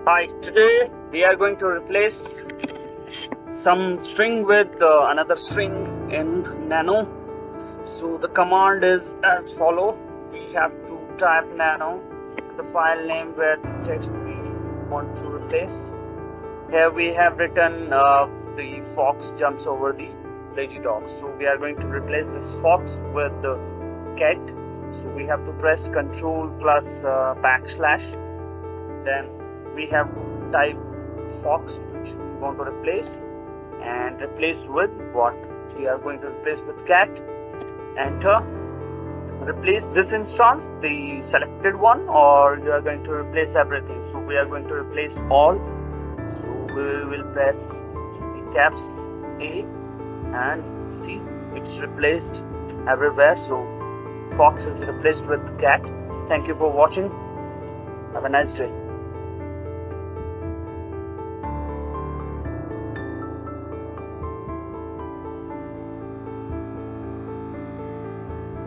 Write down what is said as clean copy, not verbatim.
Hi, today we are going to replace some string with another string in Nano. So the command is as follow. We have to type Nano, the file name where the text we want to replace. Here we have written the fox jumps over the lazy dog. So we are going to replace this fox with the cat. So we have to press Ctrl plus backslash. Then we have to type fox, which we want to replace, and replace with what? We are going to replace with cat. Enter. Replace this instance, the selected one, or you are going to replace everything. So we are going to replace all. So we will press the caps A and see it's replaced everywhere. So fox is replaced with cat. Thank you for watching. Have a nice day.